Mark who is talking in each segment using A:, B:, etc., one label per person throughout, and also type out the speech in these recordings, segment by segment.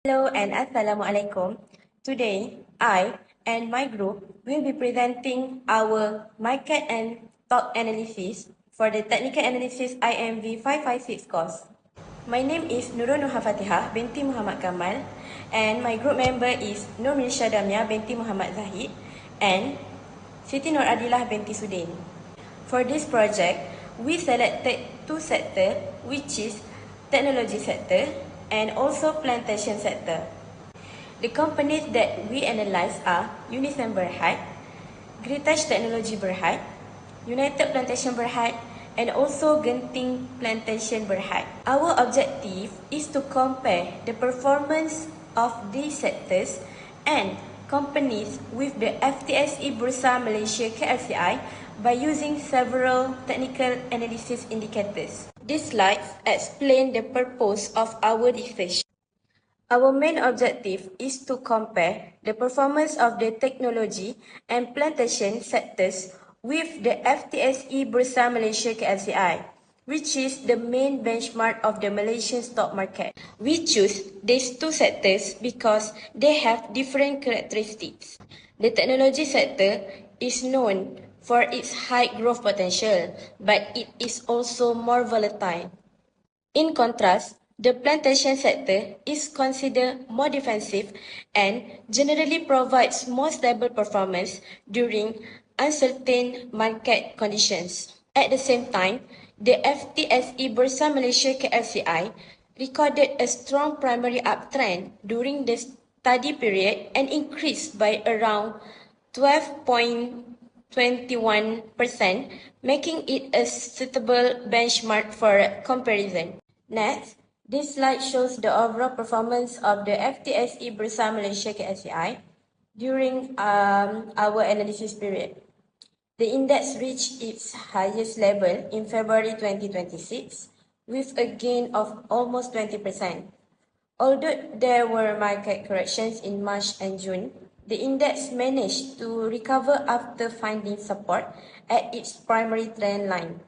A: Hello and Assalamualaikum. Today, I and my group will be presenting our market and stock analysis for the Technical Analysis INV556 course. My name is Nurul Nuha Fatihah binti Muhammad Kamal and my group member is Nur Mirsha Damia binti Muhammad Zahid and Siti Nur Adilah binti Sudin. For this project, we selected two sectors, which is technology sector and also plantation sector. The companies that we analyze are Unison Berhad, Greatest Technology Berhad, United Plantation Berhad, and also Genting Plantation Berhad. Our objective is to compare the performance of these sectors and companies with the FTSE Bursa Malaysia KLCI by using several technical analysis indicators. These slides explain the purpose of our research. Our main objective is to compare the performance of the technology and plantation sectors with the FTSE Bursa Malaysia KLCI, which is the main benchmark of the Malaysian stock market. We choose these two sectors because they have different characteristics. The technology sector is known for its high growth potential, but it is also more volatile. In contrast, the plantation sector is considered more defensive and generally provides more stable performance during uncertain market conditions. At the same time, the FTSE Bursa Malaysia KLCI recorded a strong primary uptrend during the study period and increased by around 12.21%, making it a suitable benchmark for comparison. Next, this slide shows the overall performance of the FTSE Bursa Malaysia KLCI during our analysis period. The index reached its highest level in February 2026 with a gain of almost 20%. Although there were market corrections in March and June, the index managed to recover after finding support at its primary trend line.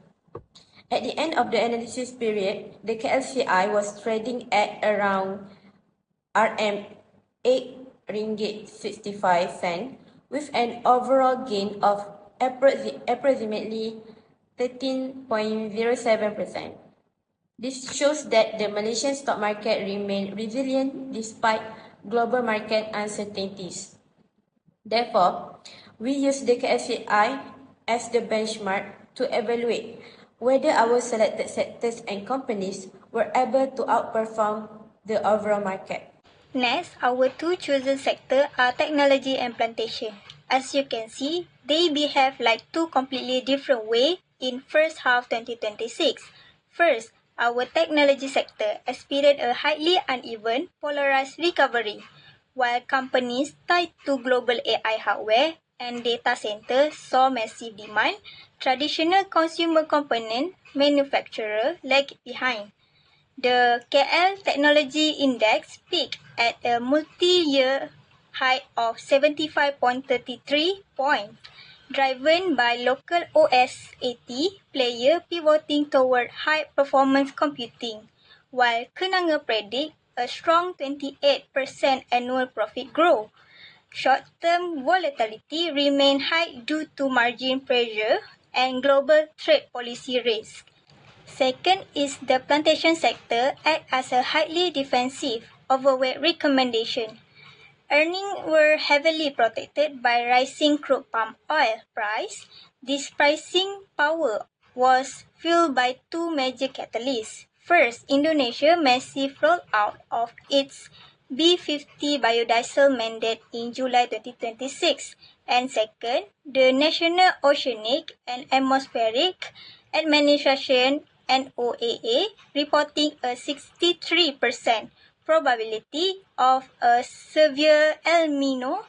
A: At the end of the analysis period, the KLCI was trading at around RM 8.65 with an overall gain of approximately 13.07%. This shows that the Malaysian stock market remained resilient despite global market uncertainties. Therefore, we use the KLCI as the benchmark to evaluate whether our selected sectors and companies were able to outperform the overall market.
B: Next, our two chosen sectors are technology and plantation. As you can see, they behave like two completely different ways in first half 2026. First, our technology sector experienced a highly uneven, polarized recovery, while companies tied to global AI hardware and data centers saw massive demand. Traditional consumer component manufacturers lagged behind. The KL Technology Index peaked at a multi-year high of 75.33 points, driven by local OS80 players pivoting toward high-performance computing, while Kenanga predict a strong 28% annual profit growth. Short-term volatility remained high due to margin pressure and global trade policy risk. Second is the plantation sector act as a highly defensive, overweight recommendation. Earnings were heavily protected by rising crude palm oil price. This pricing power was fueled by two major catalysts. First, Indonesia's massive rollout of its B50 biodiesel mandate in July 2026. And second, the National Oceanic and Atmospheric Administration NOAA reporting a 63% probability of a severe El Nino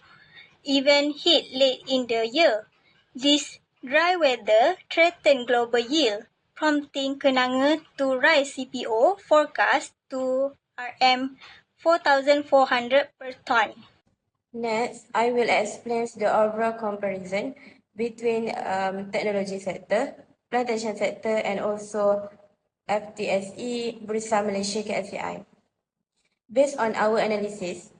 B: event hit late in the year. This dry weather threatened global yield, prompting Kenanga to rise CPO forecast to RM 4,400 per ton.
A: Next, I will explain the overall comparison between technology sector, plantation sector, and also FTSE Bursa Malaysia KLCI. Based on our analysis,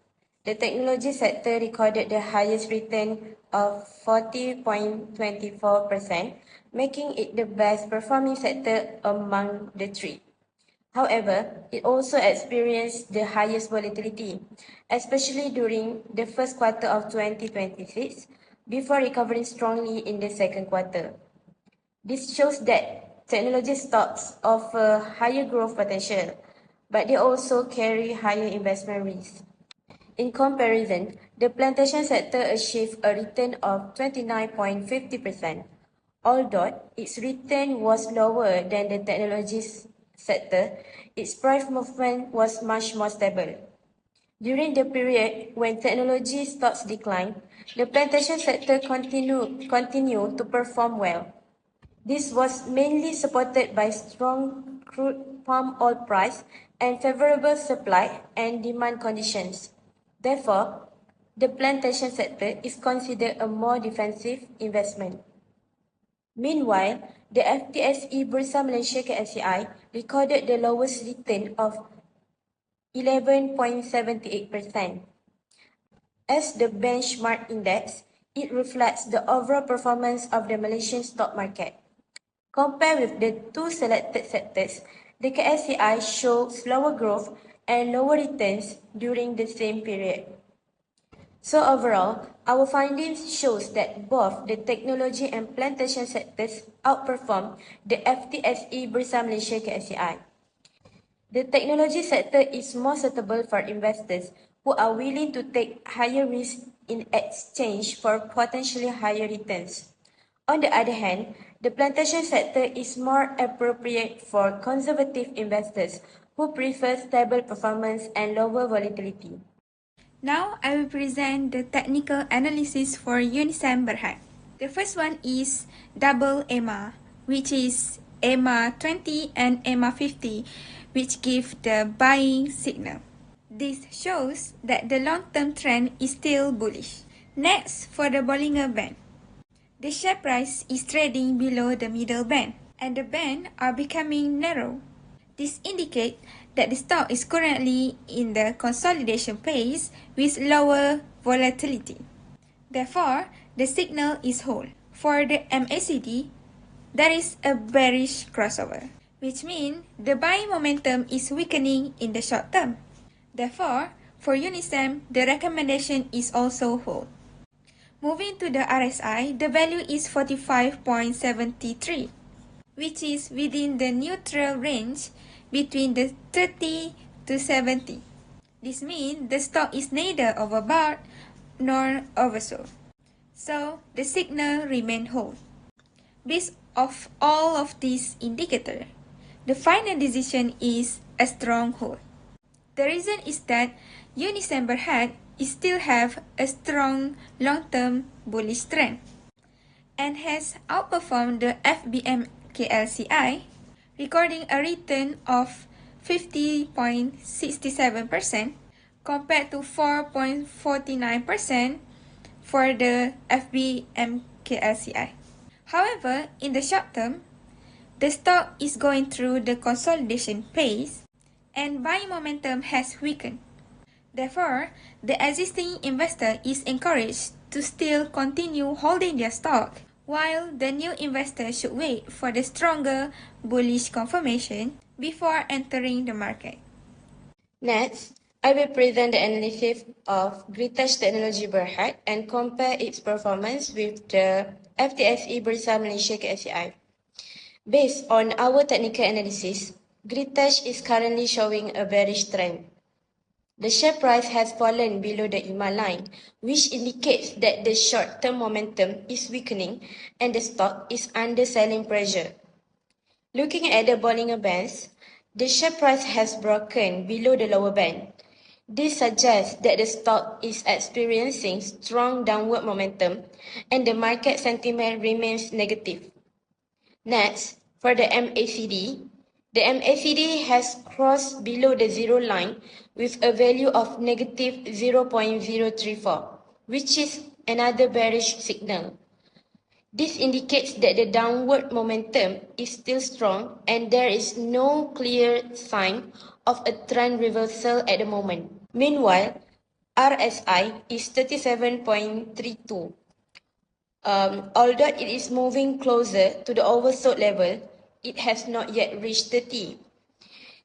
A: the technology sector recorded the highest return of 40.24%, making it the best performing sector among the three. However, it also experienced the highest volatility, especially during the first quarter of 2026, before recovering strongly in the second quarter. This shows that technology stocks offer higher growth potential, but they also carry higher investment risk. In comparison, the plantation sector achieved a return of 29.50%, although its return was lower than the technology sector. Its price movement was much more stable. During the period when technology stocks declined, the plantation sector continued to perform well. This was mainly supported by strong crude palm oil price and favorable supply and demand conditions. Therefore, the plantation sector is considered a more defensive investment. Meanwhile, the FTSE Bursa Malaysia KSCI recorded the lowest return of 11.78%. As the benchmark index, it reflects the overall performance of the Malaysian stock market. Compared with the two selected sectors, the KSCI showed slower growth and lower returns during the same period. So overall, our findings shows that both the technology and plantation sectors outperform the FTSE Bursa Malaysia KSCI. The technology sector is more suitable for investors who are willing to take higher risk in exchange for potentially higher returns. On the other hand, the plantation sector is more appropriate for conservative investors who prefer stable performance and lower volatility.
C: Now I will present the technical analysis for Unisem Berhad. The first one is double EMA, which is EMA 20 and EMA 50, which give the buying signal. This shows that the long-term trend is still bullish. Next, for the Bollinger Band. The share price is trading below the middle band, and the band are becoming narrow. This indicates that the stock is currently in the consolidation phase with lower volatility. Therefore, the signal is hold. For the MACD, there is a bearish crossover, which means the buying momentum is weakening in the short term. Therefore, for Unisem, the recommendation is also hold. Moving to the RSI, the value is 45.73, which is within the neutral range between the 30 to 70. This means the stock is neither overbought nor oversold. So the signal remains hold. Based off all of these indicators, the final decision is a strong hold. The reason is that Unisem Berhad still have a strong long-term bullish trend and has outperformed the FBM-KLCI, recording a return of 50.67% compared to 4.49% for the FBM-KLCI. However, in the short term, the stock is going through the consolidation phase and buying momentum has weakened. Therefore, the existing investor is encouraged to still continue holding their stock, while the new investor should wait for the stronger bullish confirmation before entering the market.
A: Next, I will present the analysis of Gritesh Technology Berhad and compare its performance with the FTSE Bursa Malaysia KSCI. Based on our technical analysis, Gritesh is currently showing a bearish trend. The share price has fallen below the EMA line, which indicates that the short-term momentum is weakening and the stock is under selling pressure. Looking at the Bollinger Bands, the share price has broken below the lower band. This suggests that the stock is experiencing strong downward momentum and the market sentiment remains negative. Next, for the MACD has crossed below the zero line with a value of negative 0.034, which is another bearish signal. This indicates that the downward momentum is still strong and there is no clear sign of a trend reversal at the moment. Meanwhile, RSI is 37.32. Although it is moving closer to the oversold level, it has not yet reached 30.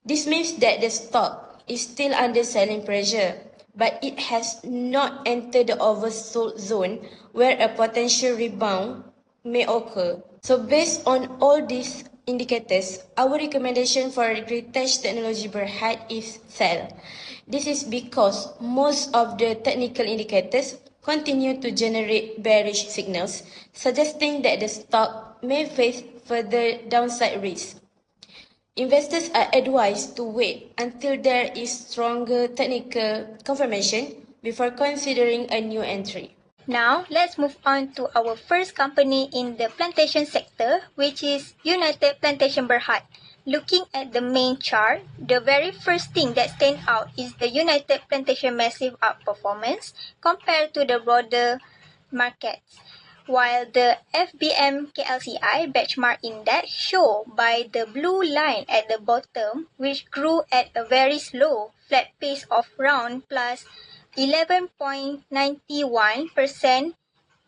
A: This means that the stock is still under selling pressure, but it has not entered the oversold zone where a potential rebound may occur. So based on all these indicators, our recommendation for Greatech Technology Berhad is sell. This is because most of the technical indicators continue to generate bearish signals, suggesting that the stock may face further downside risk. Investors are advised to wait until there is stronger technical confirmation before considering a new entry.
B: Now, let's move on to our first company in the plantation sector, which is United Plantation Berhad. Looking at the main chart, the very first thing that stands out is the United Plantation massive outperformance compared to the broader markets. While the FBM KLCI benchmark index show by the blue line at the bottom, which grew at a very slow, flat pace of round plus 11.91%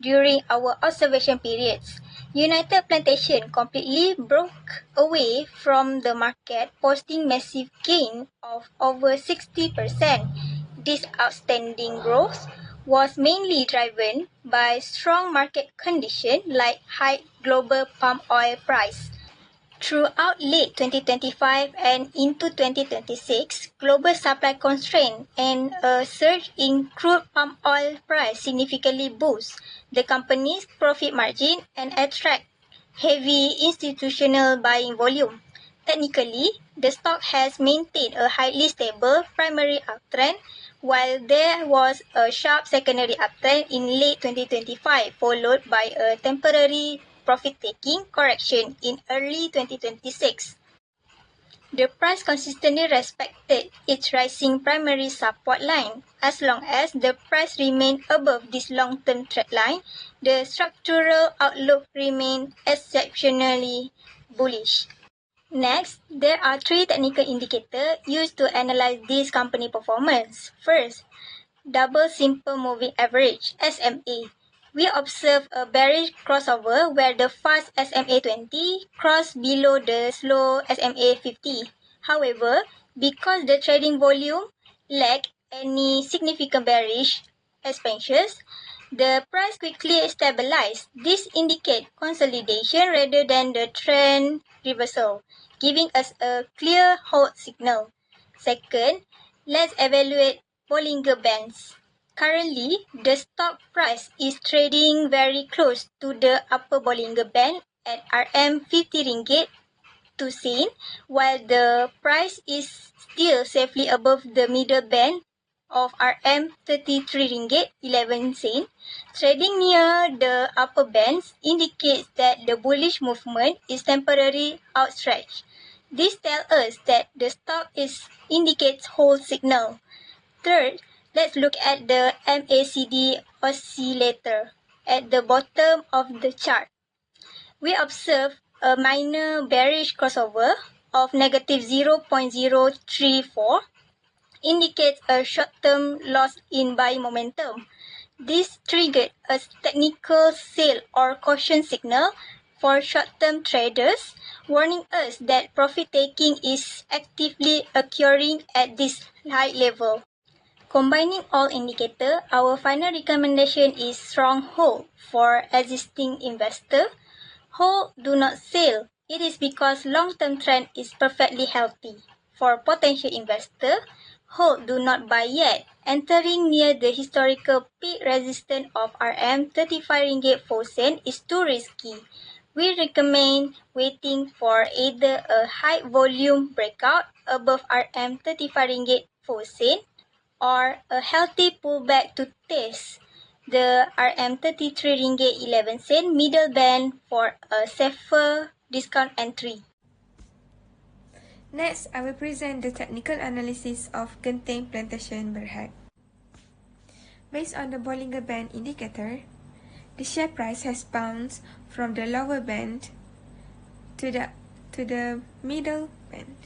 B: during our observation periods. United Plantation completely broke away from the market, posting massive gain of over 60%. This outstanding growth was mainly driven by strong market conditions like high global palm oil price. Throughout late 2025 and into 2026, global supply constraint and a surge in crude palm oil price significantly boost the company's profit margin and attract heavy institutional buying volume. Technically, the stock has maintained a highly stable primary uptrend, while there was a sharp secondary uptrend in late 2025, followed by a temporary profit-taking correction in early 2026. The price consistently respected its rising primary support line. As long as the price remained above this long-term trend line, the structural outlook remained exceptionally bullish. Next, there are three technical indicators used to analyze this company performance. First, double simple moving average SMA. We observe a bearish crossover where the fast SMA 20 crossed below the slow SMA 50. However, because the trading volume lacked any significant bearish expansions, the price quickly stabilized. This indicates consolidation rather than the trend reversal, giving us a clear hold signal. Second, let's evaluate Bollinger Bands. Currently, the stock price is trading very close to the upper Bollinger Band at RM50 to Sen, while the price is still safely above the middle band of RM33.11. Trading near the upper bands indicates that the bullish movement is temporarily outstretched. This tells us that the stock indicates hold signal. Third, let's look at the MACD oscillator at the bottom of the chart. We observe a minor bearish crossover of negative 0.034 indicates a short-term loss in buying momentum. This triggered a technical sell or caution signal for short-term traders, warning us that profit-taking is actively occurring at this high level. Combining all indicators, our final recommendation is strong hold for existing investor. Hold, do not sell. It is because long-term trend is perfectly healthy. For potential investor, hold, do not buy yet. Entering near the historical peak resistance of RM35.04 is too risky. We recommend waiting for either a high volume breakout above RM35.04 or a healthy pullback to test the RM33.11 middle band for a safer discount entry.
C: Next, I will present the technical analysis of Genting Plantation Berhad. Based on the Bollinger Band indicator, the share price has bounced from the lower band to the middle band.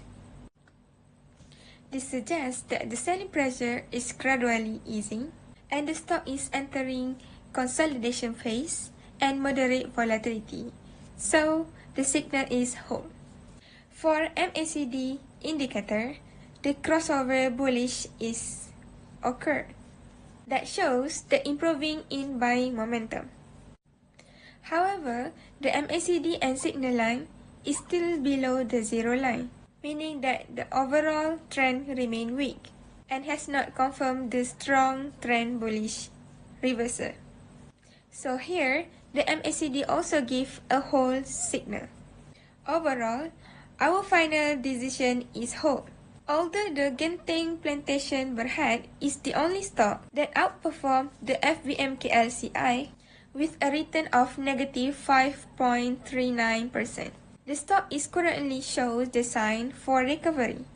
C: This suggests that the selling pressure is gradually easing and the stock is entering consolidation phase and moderate volatility. So, the signal is hold. For MACD indicator, the crossover bullish is occurred. That shows the improving in buying momentum. However, the MACD and signal line is still below the zero line, meaning that the overall trend remain weak and has not confirmed the strong trend bullish reversal. So here, the MACD also give a hold signal. Overall, our final decision is hold. Although the Genting Plantation Berhad is the only stock that outperformed the FVMKLCI with a return of negative 5.39%. The stock is currently shows the sign for recovery,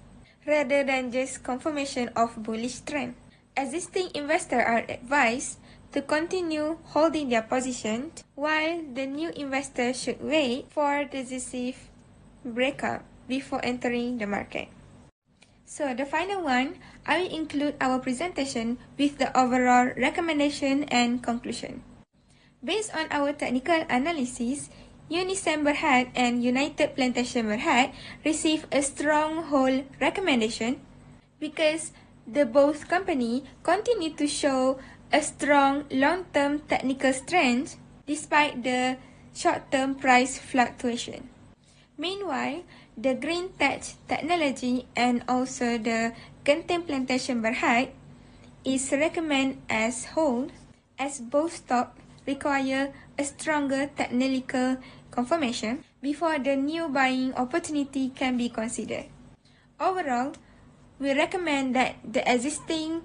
C: rather than just confirmation of bullish trend. Existing investors are advised to continue holding their position, while the new investors should wait for decisive breakup before entering the market. So the final one, I will include our presentation with the overall recommendation and conclusion. Based on our technical analysis, Unisem Berhad and United Plantation Berhad receive a strong hold recommendation because the both company continue to show a strong long-term technical strength despite the short-term price fluctuation. Meanwhile, the green tech technology and also the Genting Plantation Berhad is recommended as hold, as both stocks require a stronger technical confirmation before the new buying opportunity can be considered. Overall, we recommend that the existing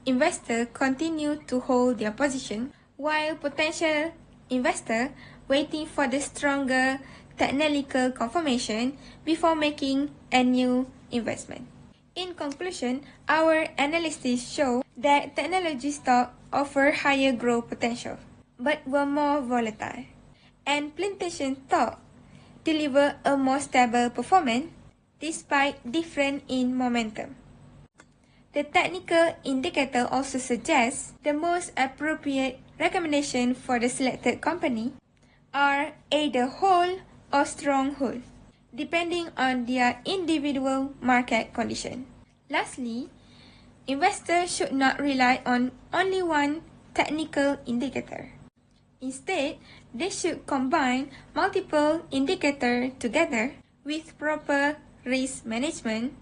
C: investor continue to hold their position while potential investor waiting for the stronger technical confirmation before making a new investment. In conclusion, our analysis show that technology stocks offer higher growth potential, but were more volatile, and plantation stock deliver a more stable performance despite difference in momentum. The technical indicator also suggests the most appropriate recommendation for the selected company are either hold or strong hold, depending on their individual market condition. Lastly, investors should not rely on only one technical indicator. Instead, they should combine multiple indicators together with proper risk management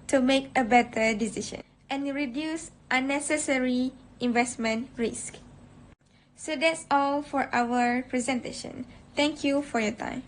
C: to make a better decision and reduce unnecessary investment risk. So that's all for our presentation. Thank you for your time.